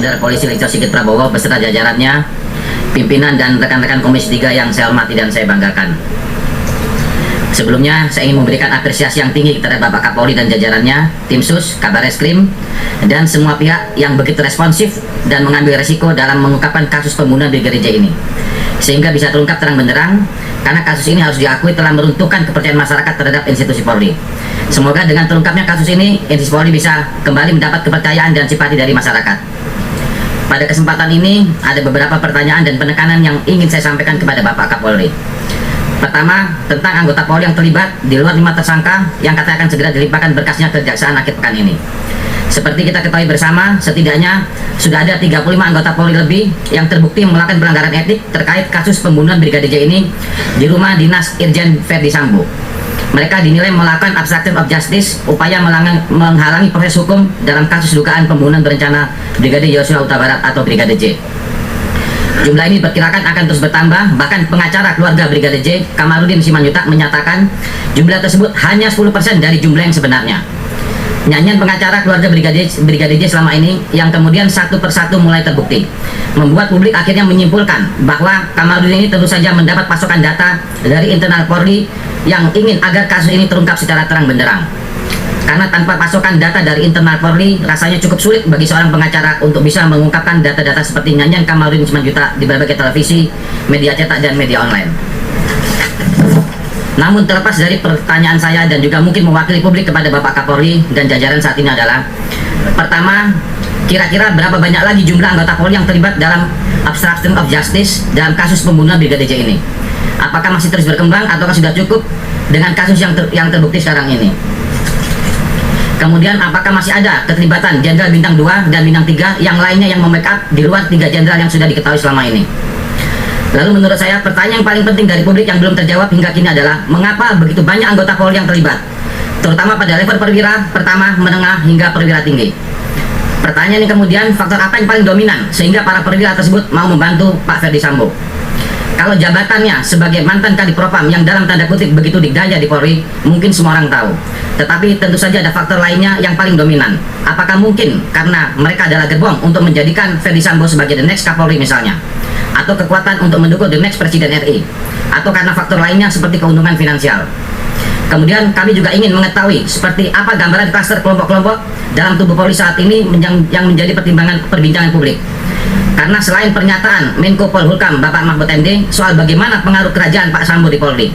Jenderal Polisi Listio Sigit Prabowo beserta jajarannya, pimpinan dan rekan-rekan Komisi 3 yang saya hormati dan saya banggakan. Sebelumnya, saya ingin memberikan apresiasi yang tinggi terhadap Bapak Kapolri dan jajarannya, tim sus, Kabar Reskrim, dan semua pihak yang begitu responsif dan mengambil resiko dalam mengungkapkan kasus pembunuhan Brigadir J ini, sehingga bisa terungkap terang benderang, karena kasus ini harus diakui telah meruntuhkan kepercayaan masyarakat terhadap institusi Polri. Semoga dengan terungkapnya kasus ini, institusi Polri bisa kembali mendapat kepercayaan dan simpati dari masyarakat. Pada kesempatan ini, ada beberapa pertanyaan dan penekanan yang ingin saya sampaikan kepada Bapak Kapolri. Pertama, tentang anggota Polri yang terlibat di luar 5 tersangka yang katanya akan segera dilimpahkan berkasnya ke Kejaksaan akhir pekan ini. Seperti kita ketahui bersama, setidaknya sudah ada 35 anggota Polri lebih yang terbukti melakukan pelanggaran etik terkait kasus pembunuhan Brigadir J ini di rumah dinas Irjen Verdi Sambo. Mereka dinilai melakukan obstruction of justice, upaya menghalangi proses hukum dalam kasus dugaan pembunuhan berencana Brigadir Yosua Huta Barat atau Brigadir J. Jumlah ini diperkirakan akan terus bertambah, bahkan pengacara keluarga Brigadir J, Kamarudin Simanjuntak, menyatakan jumlah tersebut hanya 10% dari jumlah yang sebenarnya. Nyanyian pengacara keluarga Brigadir J selama ini yang kemudian satu persatu mulai terbukti, membuat publik akhirnya menyimpulkan bahwa Kamarudin ini tentu saja mendapat pasokan data dari internal Polri yang ingin agar kasus ini terungkap secara terang benderang. Karena tanpa pasokan data dari internal Polri, rasanya cukup sulit bagi seorang pengacara untuk bisa mengungkapkan data-data seperti nyanyian Kamarudin Simanjuntak di berbagai televisi, media cetak, dan media online. Namun terlepas dari pertanyaan saya dan juga mungkin mewakili publik kepada Bapak Kapolri dan jajaran saat ini adalah, pertama, kira-kira berapa banyak lagi jumlah anggota Polri yang terlibat dalam obstruction of justice dalam kasus pembunuhan Brigadir J ini? Apakah masih terus berkembang ataukah sudah cukup dengan kasus yang terbukti sekarang ini? Kemudian apakah masih ada keterlibatan Jenderal Bintang 2 dan Bintang 3 yang lainnya yang membackup di luar 3 jenderal yang sudah diketahui selama ini? Lalu menurut saya pertanyaan yang paling penting dari publik yang belum terjawab hingga kini adalah mengapa begitu banyak anggota Polri yang terlibat, terutama pada level perwira pertama, menengah, hingga perwira tinggi. Pertanyaan ini kemudian, faktor apa yang paling dominan sehingga para perwira tersebut mau membantu Pak Verdi Sambo? Kalau jabatannya sebagai mantan Kadipropam yang dalam tanda kutip begitu digdaya di Polri, mungkin semua orang tahu. Tetapi tentu saja ada faktor lainnya yang paling dominan. Apakah mungkin karena mereka adalah gerbong untuk menjadikan Verdi Sambo sebagai the next Kapolri misalnya? Atau kekuatan untuk mendukung the next Presiden RI? Atau karena faktor lainnya seperti keuntungan finansial? Kemudian kami juga ingin mengetahui seperti apa gambaran klaster kelompok-kelompok dalam tubuh Polri saat ini yang menjadi pertimbangan perbincangan publik. Karena selain pernyataan Menko Polhukam Bapak Mahfud MD soal bagaimana pengaruh kerajaan Pak Sambo di Polri,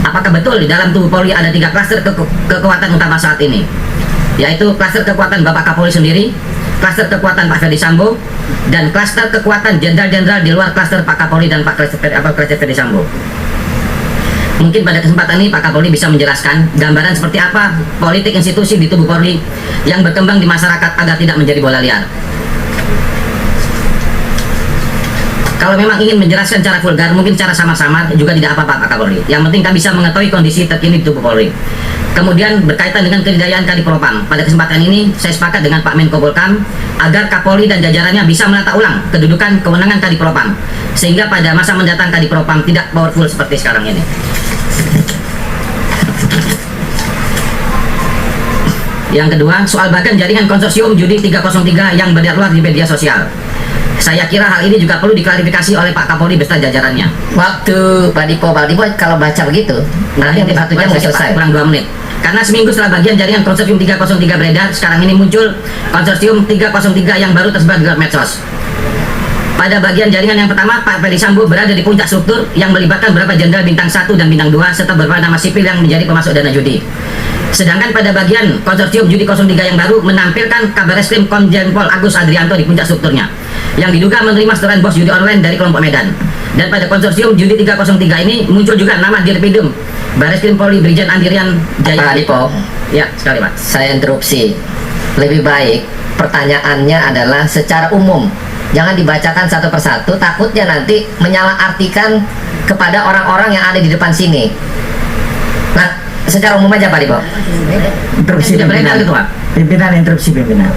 apakah betul di dalam tubuh Polri ada 3 klaster kekuatan utama saat ini, yaitu klaster kekuatan Bapak Kapolri sendiri, klaster kekuatan Pak Verdi Sambo, dan klaster kekuatan jenderal-jenderal di luar klaster Pak Kapolri dan Pak Verdi Sambo. Mungkin pada kesempatan ini Pak Kapolri bisa menjelaskan gambaran seperti apa politik institusi di tubuh Polri yang berkembang di masyarakat agar tidak menjadi bola liar. Kalau memang ingin menjelaskan secara vulgar, mungkin secara samar-samar juga tidak apa-apa Pak Kapolri. Yang penting kami bisa mengetahui kondisi terkini di tubuh Polri. Kemudian berkaitan dengan kedidayaan Kadipropam, pada kesempatan ini saya sepakat dengan Pak Menko Polhukam agar Kapolri dan jajarannya bisa menata ulang kedudukan kewenangan Kadipropam, sehingga pada masa mendatang Kadipropam tidak powerful seperti sekarang ini. Yang kedua, soal bagian jaringan konsorsium judi 303 yang beredar luas di media sosial. Saya kira hal ini juga perlu diklarifikasi oleh Pak Kapolri beserta jajarannya. Waktu Pak Dipo kalau baca begitu, Nah, ini 1 jam selesai, kurang 2 menit. Karena seminggu setelah bagian jaringan konsorsium 303 beredar, sekarang ini muncul konsorsium 303 yang baru tersebar di medsos. Pada bagian jaringan yang pertama, Pak Verdi Sambo berada di puncak struktur yang melibatkan beberapa jenderal Bintang 1 dan Bintang 2 serta beberapa nama sipil yang menjadi pemasok dana judi. Sedangkan pada bagian konsorsium judi 03 yang baru menampilkan Kabar Reskrim Komjen Pol Agus Adrianto di puncak strukturnya, yang diduga menerima setoran bos judi online dari kelompok Medan. Dan pada konsorsium judi 303 ini muncul juga nama Dirpidum Bareskrim Polri Brigjen Andirian Jaya. Pak Dipo, ya sekali Pak. saya interupsi. Lebih baik pertanyaannya adalah secara umum, jangan dibacakan satu persatu, takutnya nanti menyalahartikan kepada orang-orang yang ada di depan sini. Nah, secara umum aja Pak Dipo. Interupsi pimpinan. Gitu, Pak. Pimpinan, interupsi pimpinan.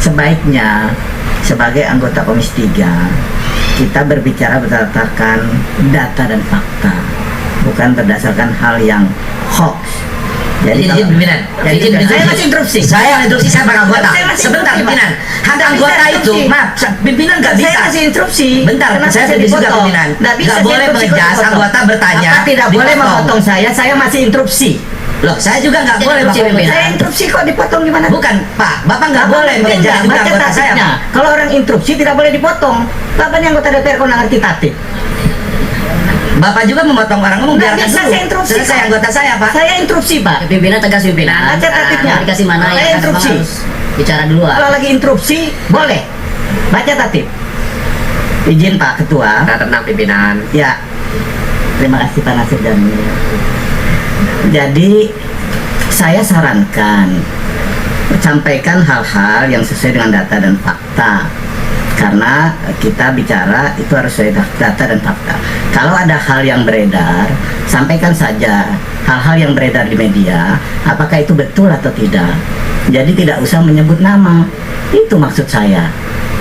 Sebaiknya sebagai anggota Komisi 3 kita berbicara berdasarkan data dan fakta, bukan berdasarkan hal yang hoax Izin pimpinan. Izin saya masih interupsi. Saya yang interupsi, saya bakal anggota. Saya masih Sebentar interupsi, pimpinan. Pak. Hak Nggak anggota bisa itu, interupsi. maaf, pimpinan nggak bisa. Saya masih interupsi. Bentar, Kenapa saya juga dipotong? pimpinan. Nggak bisa Nggak saya boleh interupsi, mengejas kok dipotong. anggota bertanya. Bapak tidak boleh dipotong. memotong saya masih interupsi. Loh, saya juga nggak Saya boleh interupsi, Bapak pimpinan. Saya interupsi kok dipotong gimana? Bukan, Pak. Bapak nggak boleh mengejas juga baca anggota saya. tatipnya. Kalau orang interupsi tidak boleh dipotong. Bapak ini anggota DPR kok nggak ngerti tatip? Bapak juga memotong orang ngomong, Nggak biarkan bisa dulu. saya interupsi, Selesai Pak. anggota saya, Pak. Saya interupsi, Pak. Pimpinan tegas pimpinan. Baca tatipnya. Dikasih mana Saya yang interupsi. harus bicara duluan. Kalau lagi interupsi, boleh. Baca tatip. Izin Pak Ketua. Tenang pimpinan. Ya, terima kasih Pak Nasir Jamil. Jadi, saya sarankan sampaikan hal-hal yang sesuai dengan data dan fakta. Karena kita bicara itu harus sesuai data dan fakta. Kalau ada hal yang beredar, sampaikan saja hal-hal yang beredar di media, apakah itu betul atau tidak. Jadi tidak usah menyebut nama. Itu maksud saya.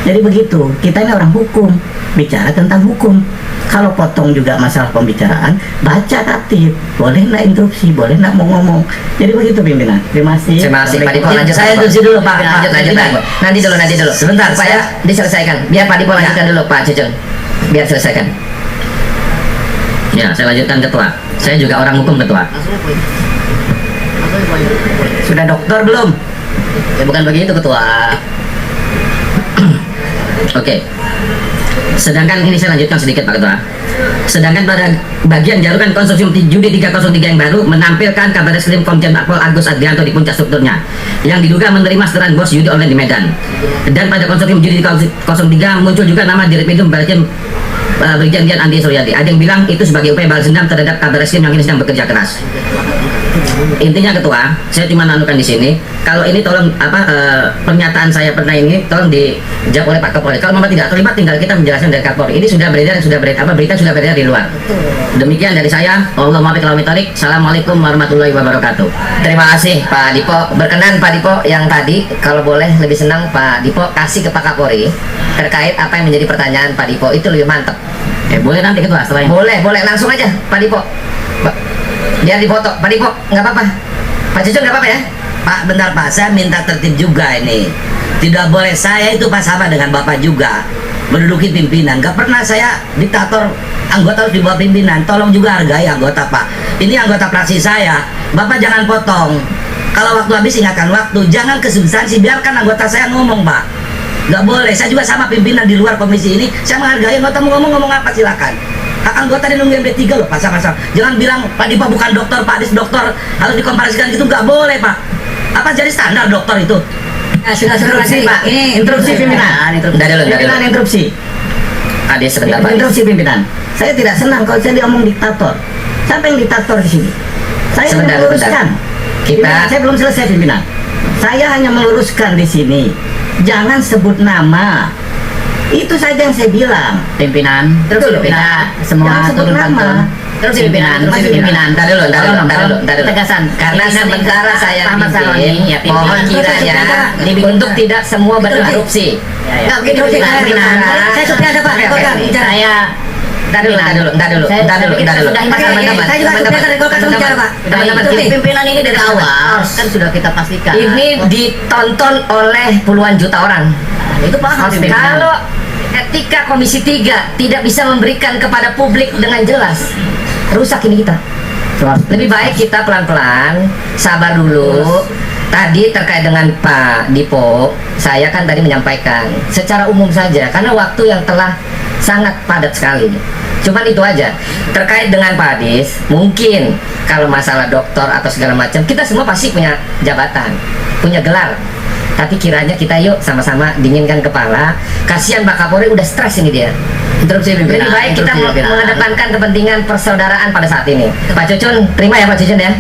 Jadi begitu, kita ini orang hukum, bicara tentang hukum. Kalau potong juga masalah pembicaraan, baca tatip, boleh nggak interupsi, boleh nggak mau ngomong. Jadi begitu pimpinan. Terima kasih. Terima kasih Pak Dipo, lanjut. Saya interupsi dulu, Pak. Lanjut, lanjut. Nanti dulu. Sebentar, Supaya diselesaikan. Biar Pak Dipo lanjutkan dulu, Pak Cucun. Biar selesaikan. Ya, saya lanjutkan Ketua. Saya juga orang hukum, Ketua. Sudah dokter belum? Ya bukan begitu Ketua. Oke. Sedangkan ini saya lanjutkan sedikit Pak Ketua. Sedangkan pada bagian jarukan konsorsium judi 303 yang baru menampilkan kabar reskrim Komjen Akpol Agus Adrianto di puncak strukturnya yang diduga menerima setoran bos judi online di Medan. Dan pada konsorsium judi 03 muncul juga nama Direpidum Barjen Brigjen Dian Andi Suryadi. Ada yang bilang itu sebagai upaya balas dendam terhadap kabar reskrim yang ini sedang bekerja keras. Intinya Ketua, saya cuma nanukan di sini. Kalau ini tolong pernyataan saya pernah ini tolong dijawab oleh Pak Kapolri. Kalau memang tidak terlibat, tinggal kita menjelaskan dari Kapolri. Ini sudah beredar, berita sudah beredar di luar. Demikian dari saya. Assalamualaikum warahmatullahi wabarakatuh. Terima kasih Pak Dipo. Berkenan Pak Dipo yang tadi, kalau boleh lebih senang Pak Dipo kasih ke Pak Kapolri terkait apa yang menjadi pertanyaan Pak Dipo, itu lebih mantap. Boleh nanti Ketua setelah ini. Boleh langsung aja Pak Dipo. Biar dipoto Pak Dipo, nggak apa-apa. Pak Cucun nggak apa-apa ya. Pak, bentar Pak, saya minta tertib juga ini. Tidak boleh saya itu Pak sama dengan Bapak juga menduduki pimpinan. Gak pernah saya diktator, anggota harus di bawah pimpinan. Tolong juga hargai anggota Pak. Ini anggota praksi saya. Bapak jangan potong. Kalau waktu habis ingatkan waktu. Jangan ke substansi, biarkan anggota saya ngomong Pak. Gak boleh, saya juga sama pimpinan di luar komisi ini. Saya menghargai anggota, mau ngomong apa silakan. Hak anggota dilindungi MP3 loh Pak, sama-sama. Jangan bilang Pak Dipa bukan dokter, Pak Adis dokter, harus dikomparasikan gitu, nggak boleh Pak. Apa jadi standar dokter itu? Sudah Interupsi, Pak. ini interupsi pimpinan. Pimpinan interupsi. Adis sebentar Pak. Interupsi pimpinan. Saya tidak senang kalau saya diomong diktator. Siapa yang diktator di sini? Saya hanya Sebentar. meluruskan. Kita- Saya belum selesai pimpinan. Saya hanya meluruskan di sini. Jangan sebut nama. Itu saja yang saya bilang. Pimpinan, terus Betul, pimpinan, Pak. semua Jangan sebut turun nama. kantor. Terus pimpinan, Ntar dulu. Tegasan. Karena Pimpinan sementara itu saya Ahmad Saroni, pimpin, ya, pimpinan. mohon kiranya Terus untuk tidak semua berinterupsi. Nggak begitu, pimpinan. Saya sudah ada Pak. Golkar, bicara. Saya Ntar dulu. Saya juga sudah dari Golkar bicara, Pak. Pimpinan ini dari awal kan sudah kita pastikan. Ini ditonton oleh puluhan juta orang. Itu paham. Kalau etika Komisi 3 tidak bisa memberikan kepada publik dengan jelas, rusak ini kita. Lebih baik kita pelan-pelan, sabar dulu. Tadi terkait dengan Pak Dipo, saya kan tadi menyampaikan secara umum saja, karena waktu yang telah sangat padat sekali. Cuman itu aja. Terkait dengan Pak Adis, mungkin kalau masalah dokter atau segala macam, kita semua pasti punya jabatan, punya gelar. Tapi kiranya kita yuk sama-sama dinginkan kepala. Kasihan Pak Kapolri udah stres ini dia. Interupsi pimpinan. Lebih baik kita Interupsi pimpinan. mengedepankan kepentingan persaudaraan pada saat ini. Pak Cucun, terima ya Pak Cucun ya.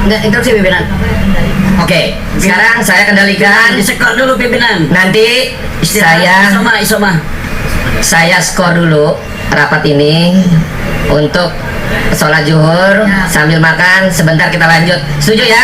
Enggak, interupsi pimpinan. Oke, sekarang saya kendalikan. Disekor dulu pimpinan. Nanti saya skor dulu rapat ini untuk sholat zuhur sambil makan. Sebentar kita lanjut. Setuju ya?